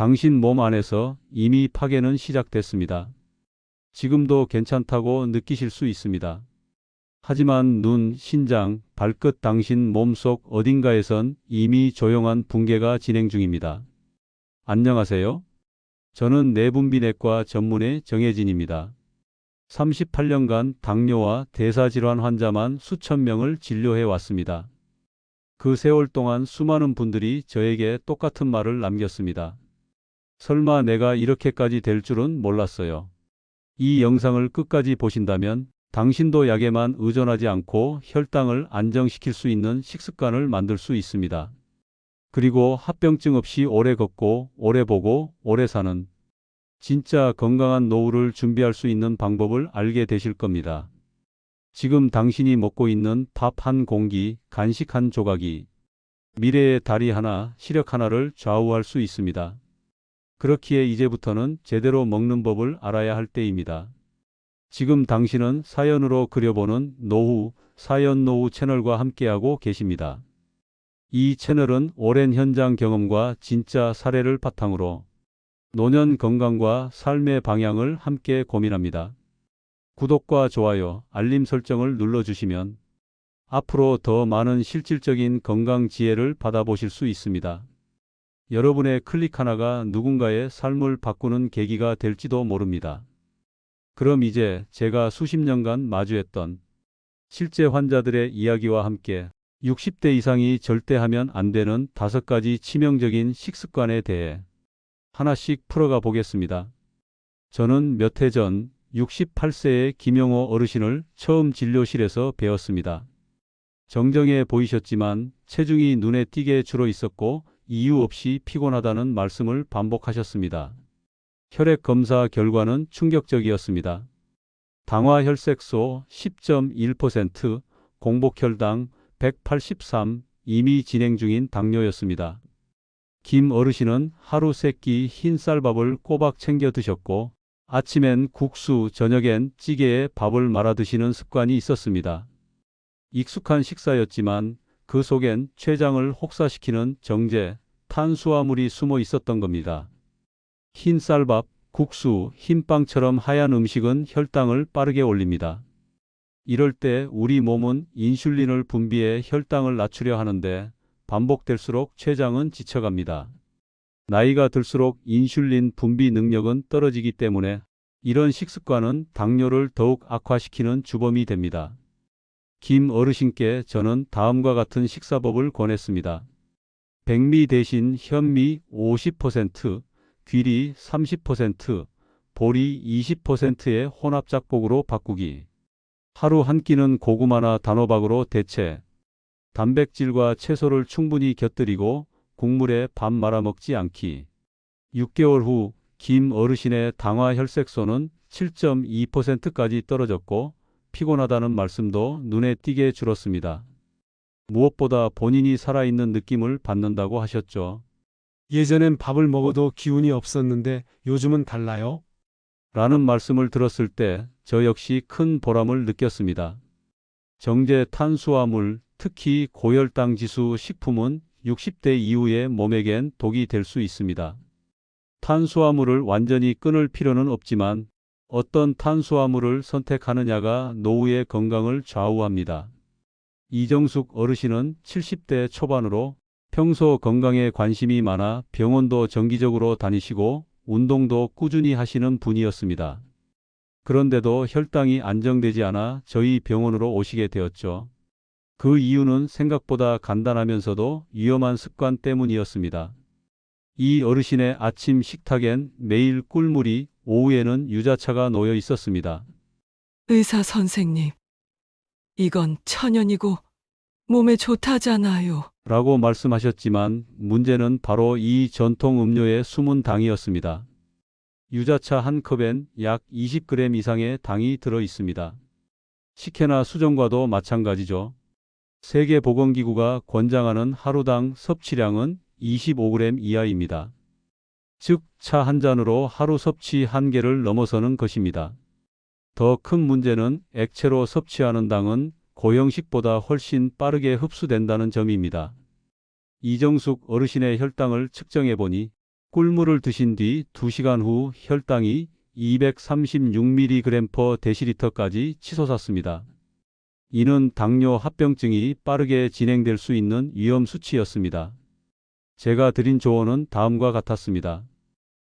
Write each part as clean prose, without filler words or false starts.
당신 몸 안에서 이미 파괴는 시작됐습니다. 지금도 괜찮다고 느끼실 수 있습니다. 하지만 눈, 신장, 발끝 당신 몸속 어딘가에선 이미 조용한 붕괴가 진행 중입니다. 안녕하세요. 저는 내분비내과 전문의 정혜진입니다. 38년간 당뇨와 대사질환 환자만 수천 명을 진료해 왔습니다. 그 세월 동안 수많은 분들이 저에게 똑같은 말을 남겼습니다. 설마 내가 이렇게까지 될 줄은 몰랐어요. 이 영상을 끝까지 보신다면 당신도 약에만 의존하지 않고 혈당을 안정시킬 수 있는 식습관을 만들 수 있습니다. 그리고 합병증 없이 오래 걷고 오래 보고 오래 사는 진짜 건강한 노후를 준비할 수 있는 방법을 알게 되실 겁니다. 지금 당신이 먹고 있는 밥 한 공기, 간식 한 조각이 미래의 다리 하나, 시력 하나를 좌우할 수 있습니다. 그렇기에 이제부터는 제대로 먹는 법을 알아야 할 때입니다. 지금 당신은 사연으로 그려보는 노후, 사연노후 채널과 함께하고 계십니다. 이 채널은 오랜 현장 경험과 진짜 사례를 바탕으로 노년 건강과 삶의 방향을 함께 고민합니다. 구독과 좋아요, 알림 설정을 눌러주시면 앞으로 더 많은 실질적인 건강 지혜를 받아보실 수 있습니다. 여러분의 클릭 하나가 누군가의 삶을 바꾸는 계기가 될지도 모릅니다. 그럼 이제 제가 수십 년간 마주했던 실제 환자들의 이야기와 함께 60대 이상이 절대 하면 안 되는 5가지 치명적인 식습관에 대해 하나씩 풀어가 보겠습니다. 저는 몇 해 전 68세의 김영호 어르신을 처음 진료실에서 배웠습니다. 정정해 보이셨지만 체중이 눈에 띄게 줄어 있었고 이유 없이 피곤하다는 말씀을 반복하셨습니다. 혈액 검사 결과는 충격적이었습니다. 당화혈색소 10.1%, 공복혈당 183, 이미 진행 중인 당뇨였습니다. 김 어르신은 하루 3끼 흰쌀밥을 꼬박 챙겨 드셨고 아침엔 국수, 저녁엔 찌개에 밥을 말아 드시는 습관이 있었습니다. 익숙한 식사였지만 그 속엔 췌장을 혹사시키는 정제, 탄수화물이 숨어 있었던 겁니다. 흰쌀밥, 국수, 흰빵처럼 하얀 음식은 혈당을 빠르게 올립니다. 이럴 때 우리 몸은 인슐린을 분비해 혈당을 낮추려 하는데 반복될수록 췌장은 지쳐갑니다. 나이가 들수록 인슐린 분비 능력은 떨어지기 때문에 이런 식습관은 당뇨를 더욱 악화시키는 주범이 됩니다. 김 어르신께 저는 다음과 같은 식사법을 권했습니다. 백미 대신 현미 50%, 귀리 30%, 보리 20%의 혼합 작복으로 바꾸기. 하루 한 끼는 고구마나 단호박으로 대체. 단백질과 채소를 충분히 곁들이고 국물에 밥 말아 먹지 않기. 6개월 후 김 어르신의 당화혈색소는 7.2%까지 떨어졌고 피곤하다는 말씀도 눈에 띄게 줄었습니다. 무엇보다 본인이 살아있는 느낌을 받는다고 하셨죠. 예전엔 밥을 먹어도 기운이 없었는데 요즘은 달라요? 라는 말씀을 들었을 때 저 역시 큰 보람을 느꼈습니다. 정제 탄수화물, 특히 고혈당 지수 식품은 60대 이후의 몸에겐 독이 될 수 있습니다. 탄수화물을 완전히 끊을 필요는 없지만 어떤 탄수화물을 선택하느냐가 노후의 건강을 좌우합니다. 이정숙 어르신은 70대 초반으로 평소 건강에 관심이 많아 병원도 정기적으로 다니시고 운동도 꾸준히 하시는 분이었습니다. 그런데도 혈당이 안정되지 않아 저희 병원으로 오시게 되었죠. 그 이유는 생각보다 간단하면서도 위험한 습관 때문이었습니다. 이 어르신의 아침 식탁엔 매일 꿀물이, 오후에는 유자차가 놓여 있었습니다. 의사 선생님, 이건 천연이고 몸에 좋다잖아요. 라고 말씀하셨지만 문제는 바로 이 전통 음료의 숨은 당이었습니다. 유자차 한 컵엔 약 20g 이상의 당이 들어 있습니다. 식혜나 수정과도 마찬가지죠. 세계보건기구가 권장하는 하루당 섭취량은 25g 이하입니다. 즉, 차 한 잔으로 하루 섭취 한계를 넘어서는 것입니다. 더 큰 문제는 액체로 섭취하는 당은 고형식보다 훨씬 빠르게 흡수된다는 점입니다. 이정숙 어르신의 혈당을 측정해보니 꿀물을 드신 뒤 2시간 후 혈당이 236mg/dl까지 치솟았습니다. 이는 당뇨 합병증이 빠르게 진행될 수 있는 위험 수치였습니다. 제가 드린 조언은 다음과 같았습니다.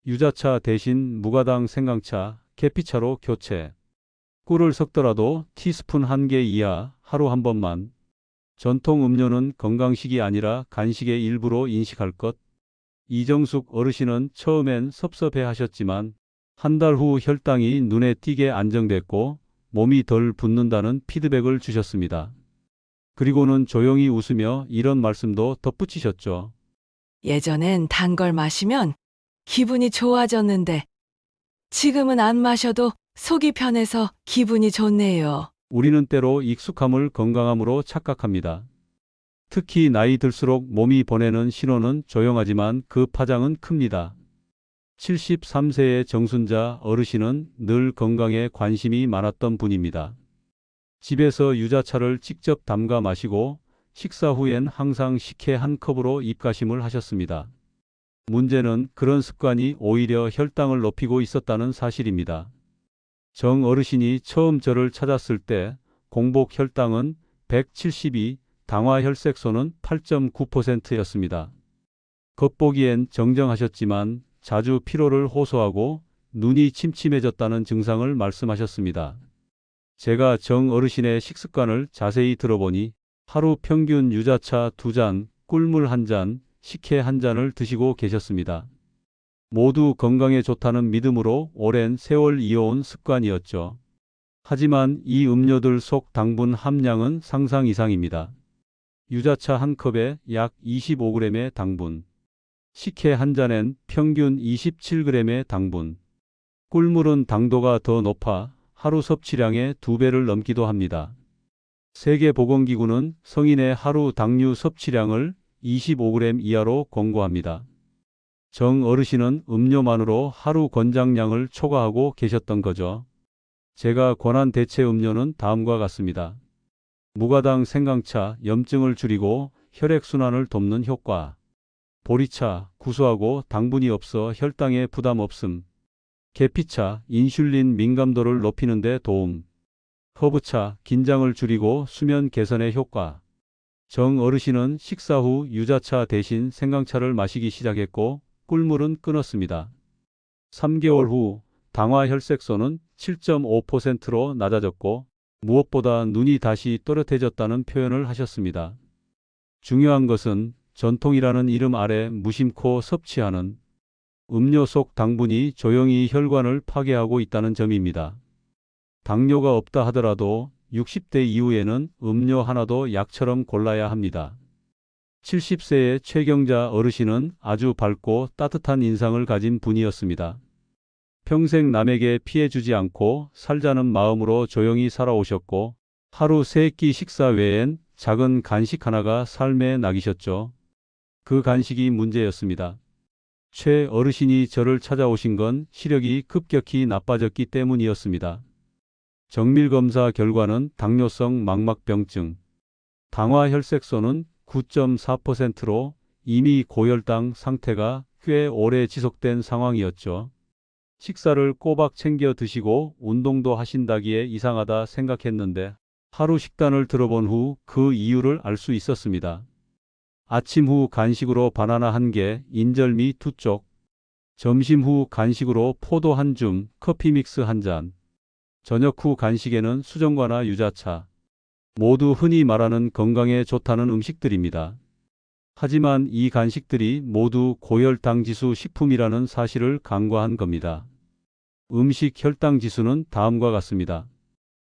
유자차 대신 무가당 생강차, 계피차로 교체. 꿀을 섞더라도 티스푼 1개 이하 하루 한 번만. 전통 음료는 건강식이 아니라 간식의 일부로 인식할 것. 이정숙 어르신은 처음엔 섭섭해 하셨지만 한 달 후 혈당이 눈에 띄게 안정됐고 몸이 덜 붓는다는 피드백을 주셨습니다. 그리고는 조용히 웃으며 이런 말씀도 덧붙이셨죠. 예전엔 단 걸 마시면 기분이 좋아졌는데 지금은 안 마셔도 속이 편해서 기분이 좋네요. 우리는 때로 익숙함을 건강함으로 착각합니다. 특히 나이 들수록 몸이 보내는 신호는 조용하지만 그 파장은 큽니다. 73세의 정순자 어르신은 늘 건강에 관심이 많았던 분입니다. 집에서 유자차를 직접 담가 마시고 식사 후엔 항상 식혜 한 컵으로 입가심을 하셨습니다. 문제는 그런 습관이 오히려 혈당을 높이고 있었다는 사실입니다. 정 어르신이 처음 저를 찾았을 때 공복 혈당은 172, 당화 혈색소는 8.9%였습니다. 겉보기엔 정정하셨지만 자주 피로를 호소하고 눈이 침침해졌다는 증상을 말씀하셨습니다. 제가 정 어르신의 식습관을 자세히 들어보니 하루 평균 유자차 2잔, 꿀물 1잔, 식혜 1잔을 드시고 계셨습니다. 모두 건강에 좋다는 믿음으로 오랜 세월 이어온 습관이었죠. 하지만 이 음료들 속 당분 함량은 상상 이상입니다. 유자차 한 컵에 약 25g의 당분, 식혜 한 잔엔 평균 27g의 당분, 꿀물은 당도가 더 높아 하루 섭취량의 2배를 넘기도 합니다. 세계보건기구는 성인의 하루 당류 섭취량을 25g 이하로 권고합니다. 정 어르신은 음료만으로 하루 권장량을 초과하고 계셨던 거죠. 제가 권한 대체 음료는 다음과 같습니다. 무가당 생강차, 염증을 줄이고 혈액순환을 돕는 효과. 보리차, 구수하고 당분이 없어 혈당에 부담 없음. 계피차, 인슐린 민감도를 높이는 데 도움. 허브차, 긴장을 줄이고 수면 개선에 효과. 정 어르신은 식사 후 유자차 대신 생강차를 마시기 시작했고 꿀물은 끊었습니다. 3개월 후 당화 혈색소는 7.5%로 낮아졌고 무엇보다 눈이 다시 또렷해졌다는 표현을 하셨습니다. 중요한 것은 전통이라는 이름 아래 무심코 섭취하는 음료 속 당분이 조용히 혈관을 파괴하고 있다는 점입니다. 당뇨가 없다 하더라도 60대 이후에는 음료 하나도 약처럼 골라야 합니다. 70세의 최경자 어르신은 아주 밝고 따뜻한 인상을 가진 분이었습니다. 평생 남에게 피해 주지 않고 살자는 마음으로 조용히 살아오셨고 하루 3끼 식사 외엔 작은 간식 하나가 삶의 낙이셨죠. 그 간식이 문제였습니다. 최 어르신이 저를 찾아오신 건 시력이 급격히 나빠졌기 때문이었습니다. 정밀검사 결과는 당뇨성 망막병증, 당화 혈색소는 9.4%로 이미 고혈당 상태가 꽤 오래 지속된 상황이었죠. 식사를 꼬박 챙겨 드시고 운동도 하신다기에 이상하다 생각했는데 하루 식단을 들어본 후 그 이유를 알 수 있었습니다. 아침 후 간식으로 바나나 1개, 인절미 2쪽, 점심 후 간식으로 포도 1줌, 커피 믹스 1잔, 저녁 후 간식에는 수정과나 유자차, 모두 흔히 말하는 건강에 좋다는 음식들입니다. 하지만 이 간식들이 모두 고혈당 지수 식품이라는 사실을 간과한 겁니다. 음식 혈당 지수는 다음과 같습니다.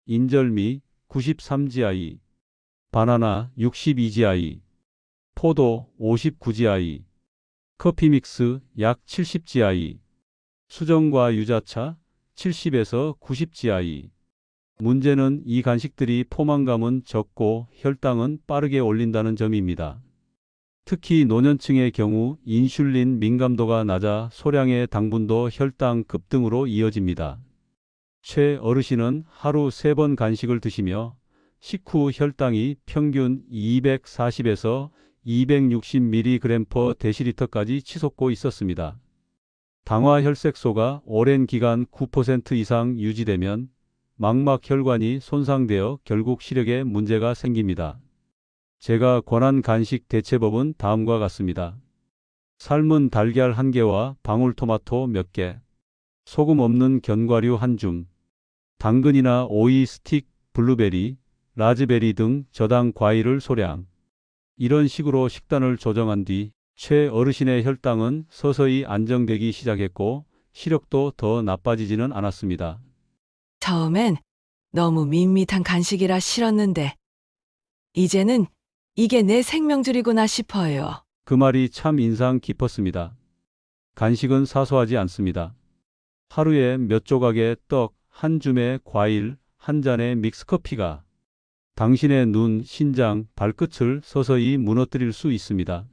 인절미 93GI, 바나나 62GI, 포도 59GI, 커피 믹스 약 70GI, 수정과 유자차 70에서 90GI. 문제는 이 간식들이 포만감은 적고 혈당은 빠르게 올린다는 점입니다. 특히 노년층의 경우 인슐린 민감도가 낮아 소량의 당분도 혈당 급등으로 이어집니다. 최 어르신은 하루 3번 간식을 드시며 식후 혈당이 평균 240에서 260mg/dl까지 치솟고 있었습니다. 당화 혈색소가 오랜 기간 9% 이상 유지되면 망막 혈관이 손상되어 결국 시력에 문제가 생깁니다. 제가 권한 간식 대체법은 다음과 같습니다. 삶은 달걀 1개와 방울토마토 몇 개, 소금 없는 견과류 1줌, 당근이나 오이 스틱, 블루베리, 라즈베리 등 저당 과일을 소량. 이런 식으로 식단을 조정한 뒤 최 어르신의 혈당은 서서히 안정되기 시작했고 시력도 더 나빠지지는 않았습니다. 처음엔 너무 밋밋한 간식이라 싫었는데, 이제는 이게 내 생명줄이구나 싶어요. 그 말이 참 인상 깊었습니다. 간식은 사소하지 않습니다. 하루에 몇 조각의 떡, 한 줌의 과일, 한 잔의 믹스커피가 당신의 눈, 신장, 발끝을 서서히 무너뜨릴 수 있습니다.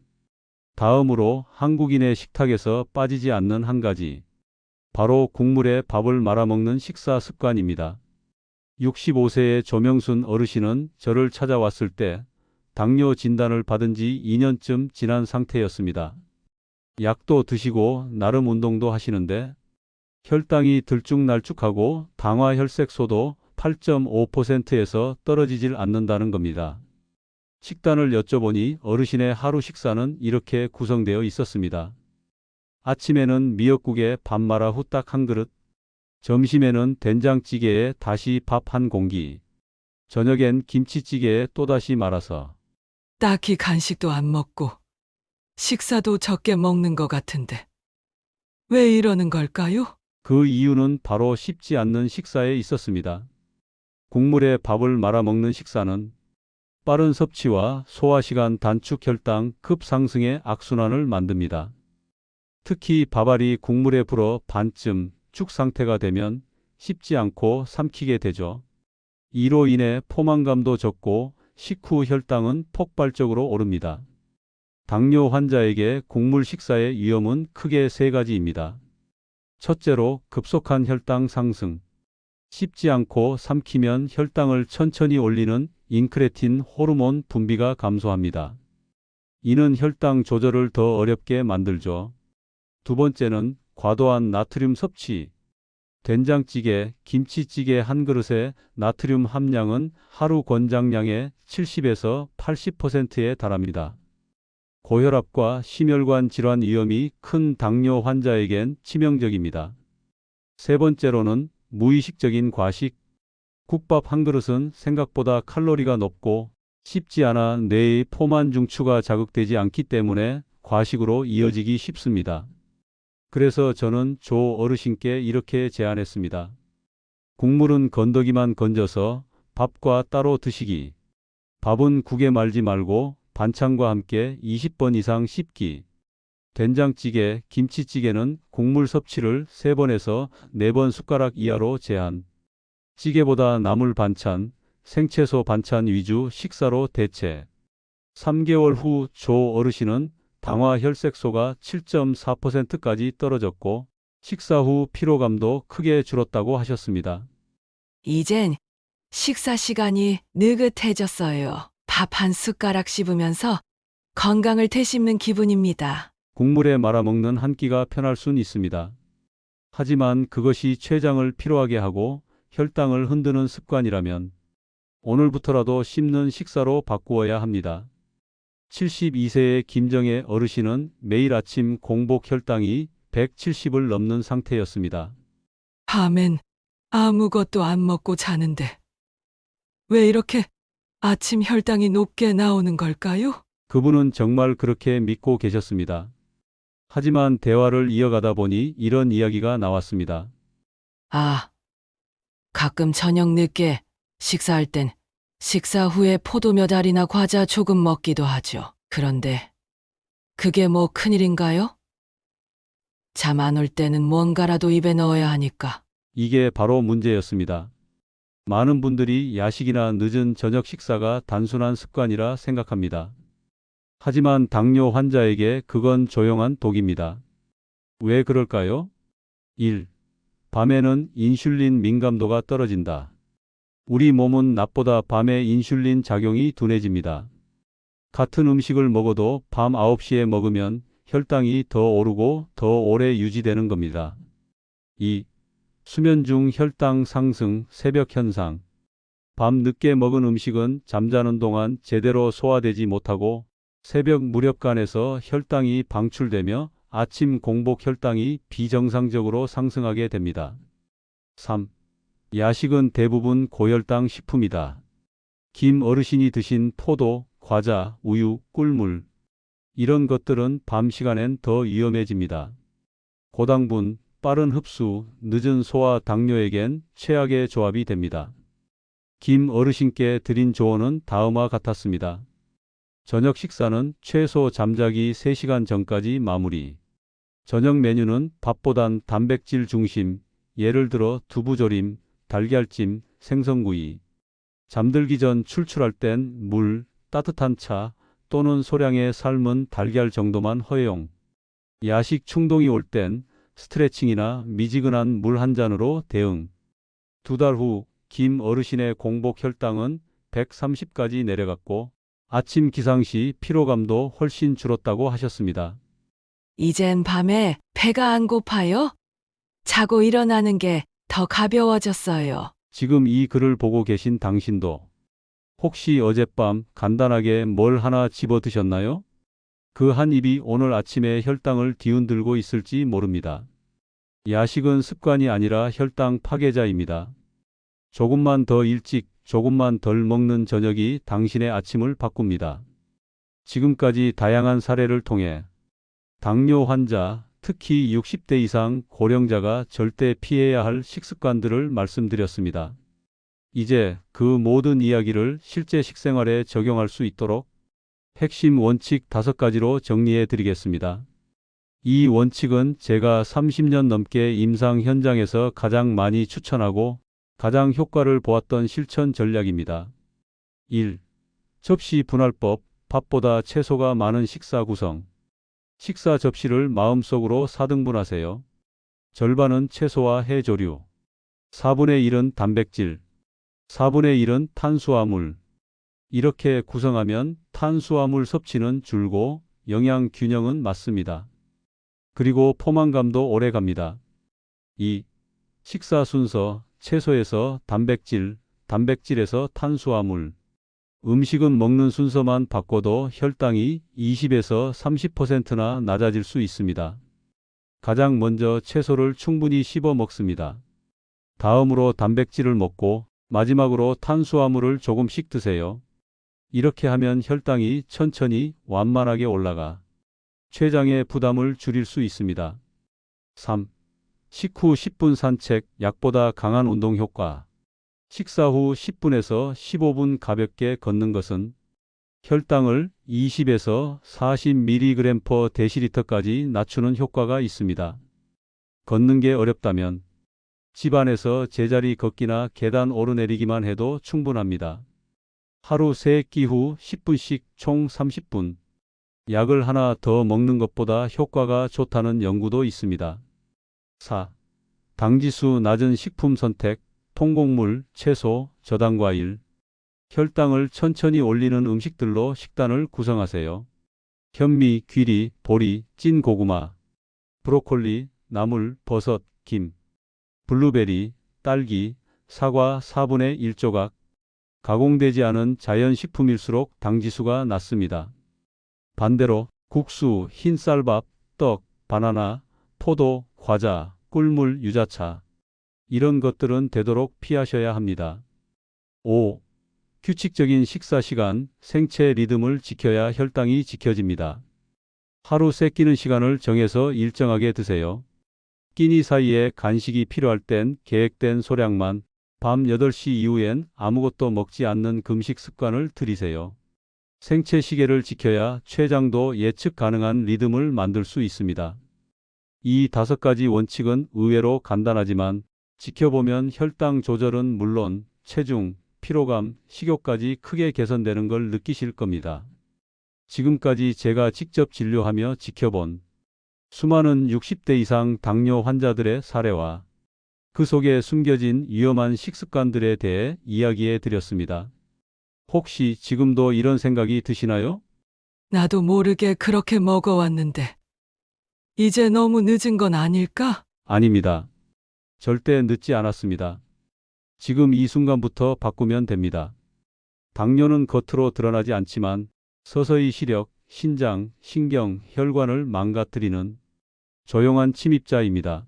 다음으로 한국인의 식탁에서 빠지지 않는 한 가지, 바로 국물에 밥을 말아먹는 식사 습관입니다. 65세의 조명순 어르신은 저를 찾아왔을 때 당뇨 진단을 받은 지 2년쯤 지난 상태였습니다. 약도 드시고 나름 운동도 하시는데 혈당이 들쭉날쭉하고 당화 혈색소도 8.5%에서 떨어지질 않는다는 겁니다. 식단을 여쭤보니 어르신의 하루 식사는 이렇게 구성되어 있었습니다. 아침에는 미역국에 밥 말아 후딱 한 그릇, 점심에는 된장찌개에 다시 밥 한 공기, 저녁엔 김치찌개에 또다시 말아서. 딱히 간식도 안 먹고 식사도 적게 먹는 것 같은데 왜 이러는 걸까요? 그 이유는 바로 쉽지 않는 식사에 있었습니다. 국물에 밥을 말아 먹는 식사는 빠른 섭취와 소화시간 단축 혈당 급상승의 악순환을 만듭니다. 특히 밥알이 국물에 불어 반쯤 죽 상태가 되면 씹지 않고 삼키게 되죠. 이로 인해 포만감도 적고 식후 혈당은 폭발적으로 오릅니다. 당뇨 환자에게 국물 식사의 위험은 크게 3가지입니다. 첫째로 급속한 혈당 상승. 씹지 않고 삼키면 혈당을 천천히 올리는 인크레틴 호르몬 분비가 감소합니다. 이는 혈당 조절을 더 어렵게 만들죠. 두 번째는 과도한 나트륨 섭취. 된장찌개, 김치찌개 한 그릇의 나트륨 함량은 하루 권장량의 70에서 80%에 달합니다. 고혈압과 심혈관 질환 위험이 큰 당뇨 환자에겐 치명적입니다. 세 번째로는 무의식적인 과식. 국밥 한 그릇은 생각보다 칼로리가 높고 씹지 않아 뇌의 포만 중추가 자극되지 않기 때문에 과식으로 이어지기 쉽습니다. 그래서 저는 조 어르신께 이렇게 제안했습니다. 국물은 건더기만 건져서 밥과 따로 드시기. 밥은 국에 말지 말고 반찬과 함께 20번 이상 씹기. 된장찌개, 김치찌개는 국물 섭취를 3번에서 4번 숟가락 이하로 제한. 찌개보다 나물 반찬, 생채소 반찬 위주 식사로 대체. 3개월 후 조 어르신은 당화 혈색소가 7.4%까지 떨어졌고 식사 후 피로감도 크게 줄었다고 하셨습니다. 이젠 식사 시간이 느긋해졌어요. 밥 한 숟가락 씹으면서 건강을 되씹는 기분입니다. 국물에 말아먹는 한 끼가 편할 순 있습니다. 하지만 그것이 췌장을 피로하게 하고 혈당을 흔드는 습관이라면 오늘부터라도 씹는 식사로 바꾸어야 합니다. 72세의 김정혜 어르신은 매일 아침 공복 혈당이 170을 넘는 상태였습니다. 밤엔 아무것도 안 먹고 자는데 왜 이렇게 아침 혈당이 높게 나오는 걸까요? 그분은 정말 그렇게 믿고 계셨습니다. 하지만 대화를 이어가다 보니 이런 이야기가 나왔습니다. 아, 가끔 저녁 늦게 식사할 땐 식사 후에 포도 몇 알이나 과자 조금 먹기도 하죠. 그런데 그게 뭐 큰일인가요? 잠 안 올 때는 뭔가라도 입에 넣어야 하니까. 이게 바로 문제였습니다. 많은 분들이 야식이나 늦은 저녁 식사가 단순한 습관이라 생각합니다. 하지만 당뇨 환자에게 그건 조용한 독입니다. 왜 그럴까요? 1. 밤에는 인슐린 민감도가 떨어진다. 우리 몸은 낮보다 밤에 인슐린 작용이 둔해집니다. 같은 음식을 먹어도 밤 9시에 먹으면 혈당이 더 오르고 더 오래 유지되는 겁니다. 2. 수면 중 혈당 상승, 새벽 현상. 밤 늦게 먹은 음식은 잠자는 동안 제대로 소화되지 못하고 새벽 무렵간에서 혈당이 방출되며 아침 공복 혈당이 비정상적으로 상승하게 됩니다. 3. 야식은 대부분 고혈당 식품이다. 김 어르신이 드신 포도, 과자, 우유, 꿀물. 이런 것들은 밤 시간엔 더 위험해집니다. 고당분, 빠른 흡수, 늦은 소화 당뇨에겐 최악의 조합이 됩니다. 김 어르신께 드린 조언은 다음과 같았습니다. 저녁 식사는 최소 잠자기 3시간 전까지 마무리. 저녁 메뉴는 밥보단 단백질 중심, 예를 들어 두부조림, 달걀찜, 생선구이. 잠들기 전 출출할 땐 물, 따뜻한 차 또는 소량의 삶은 달걀 정도만 허용. 야식 충동이 올 땐 스트레칭이나 미지근한 물 한 잔으로 대응. 2달 후 김 어르신의 공복 혈당은 130까지 내려갔고 아침 기상 시 피로감도 훨씬 줄었다고 하셨습니다. 이젠 밤에 배가 안 고파요? 자고 일어나는 게 더 가벼워졌어요. 지금 이 글을 보고 계신 당신도 혹시 어젯밤 간단하게 뭘 하나 집어 드셨나요? 그 한 입이 오늘 아침에 혈당을 뒤흔들고 있을지 모릅니다. 야식은 습관이 아니라 혈당 파괴자입니다. 조금만 더 일찍, 조금만 덜 먹는 저녁이 당신의 아침을 바꿉니다. 지금까지 다양한 사례를 통해 당뇨 환자, 특히 60대 이상 고령자가 절대 피해야 할 식습관들을 말씀드렸습니다. 이제 그 모든 이야기를 실제 식생활에 적용할 수 있도록 핵심 원칙 5가지로 정리해 드리겠습니다. 이 원칙은 제가 30년 넘게 임상 현장에서 가장 많이 추천하고 가장 효과를 보았던 실천 전략입니다. 1. 접시 분할법, 밥보다 채소가 많은 식사 구성. 식사 접시를 마음속으로 4등분하세요. 절반은 채소와 해조류, 4분의 1은 단백질, 4분의 1은 탄수화물. 이렇게 구성하면 탄수화물 섭취는 줄고 영양 균형은 맞습니다. 그리고 포만감도 오래 갑니다. 2. 식사 순서, 채소에서 단백질, 단백질에서 탄수화물. 음식은 먹는 순서만 바꿔도 혈당이 20에서 30%나 낮아질 수 있습니다. 가장 먼저 채소를 충분히 씹어 먹습니다. 다음으로 단백질을 먹고 마지막으로 탄수화물을 조금씩 드세요. 이렇게 하면 혈당이 천천히 완만하게 올라가 췌장의 부담을 줄일 수 있습니다. 3. 식후 10분 산책, 약보다 강한 운동 효과. 식사 후 10분에서 15분 가볍게 걷는 것은 혈당을 20에서 40mg/dl까지 낮추는 효과가 있습니다. 걷는 게 어렵다면 집 안에서 제자리 걷기나 계단 오르내리기만 해도 충분합니다. 하루 3끼 후 10분씩 총 30분. 약을 하나 더 먹는 것보다 효과가 좋다는 연구도 있습니다. 4. 당지수 낮은 식품 선택, 통곡물, 채소, 저당과일. 혈당을 천천히 올리는 음식들로 식단을 구성하세요. 현미, 귀리, 보리, 찐 고구마, 브로콜리, 나물, 버섯, 김, 블루베리, 딸기, 사과 4분의 1조각. 가공되지 않은 자연식품일수록 당지수가 낮습니다. 반대로 국수, 흰쌀밥, 떡, 바나나, 포도, 과자, 꿀물, 유자차. 이런 것들은 되도록 피하셔야 합니다. 5. 규칙적인 식사 시간, 생체 리듬을 지켜야 혈당이 지켜집니다. 하루 3끼는 시간을 정해서 일정하게 드세요. 끼니 사이에 간식이 필요할 땐 계획된 소량만, 밤 8시 이후엔 아무것도 먹지 않는 금식 습관을 들이세요. 생체 시계를 지켜야 췌장도 예측 가능한 리듬을 만들 수 있습니다. 이 5가지 원칙은 의외로 간단하지만 지켜보면 혈당 조절은 물론 체중, 피로감, 식욕까지 크게 개선되는 걸 느끼실 겁니다. 지금까지 제가 직접 진료하며 지켜본 수많은 60대 이상 당뇨 환자들의 사례와 그 속에 숨겨진 위험한 식습관들에 대해 이야기해 드렸습니다. 혹시 지금도 이런 생각이 드시나요? 나도 모르게 그렇게 먹어왔는데 이제 너무 늦은 건 아닐까? 아닙니다. 절대 늦지 않았습니다. 지금 이 순간부터 바꾸면 됩니다. 당뇨는 겉으로 드러나지 않지만 서서히 시력, 신장, 신경, 혈관을 망가뜨리는 조용한 침입자입니다.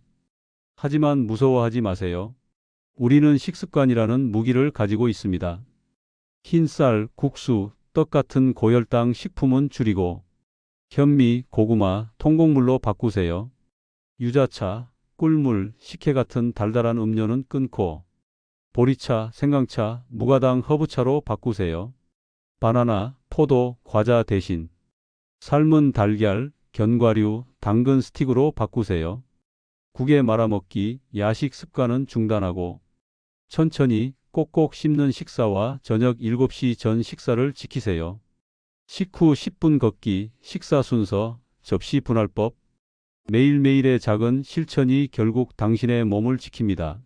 하지만 무서워하지 마세요. 우리는 식습관이라는 무기를 가지고 있습니다. 흰쌀, 국수, 떡 같은 고혈당 식품은 줄이고 현미, 고구마, 통곡물로 바꾸세요. 유자차, 꿀물, 식혜 같은 달달한 음료는 끊고 보리차, 생강차, 무가당 허브차로 바꾸세요. 바나나, 포도, 과자 대신 삶은 달걀, 견과류, 당근 스틱으로 바꾸세요. 국에 말아먹기, 야식 습관은 중단하고 천천히 꼭꼭 씹는 식사와 저녁 7시 전 식사를 지키세요. 식후 10분 걷기, 식사 순서, 접시 분할법, 매일매일의 작은 실천이 결국 당신의 몸을 지킵니다.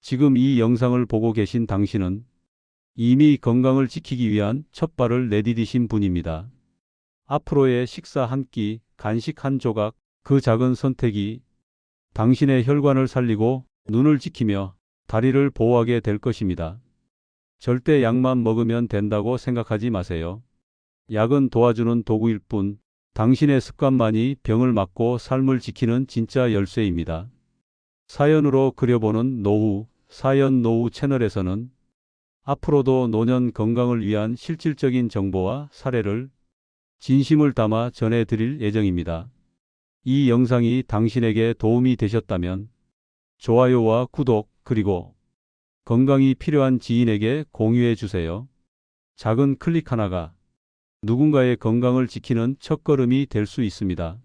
지금 이 영상을 보고 계신 당신은 이미 건강을 지키기 위한 첫 발을 내디디신 분입니다. 앞으로의 식사 한 끼, 간식 한 조각, 그 작은 선택이 당신의 혈관을 살리고 눈을 지키며 다리를 보호하게 될 것입니다. 절대 약만 먹으면 된다고 생각하지 마세요. 약은 도와주는 도구일 뿐 당신의 습관만이 병을 막고 삶을 지키는 진짜 열쇠입니다. 사연으로 그려보는 노후, 사연 노후 채널에서는 앞으로도 노년 건강을 위한 실질적인 정보와 사례를 진심을 담아 전해드릴 예정입니다. 이 영상이 당신에게 도움이 되셨다면 좋아요와 구독 그리고 건강이 필요한 지인에게 공유해 주세요. 작은 클릭 하나가 누군가의 건강을 지키는 첫걸음이 될 수 있습니다.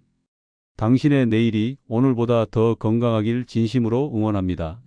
당신의 내일이 오늘보다 더 건강하길 진심으로 응원합니다.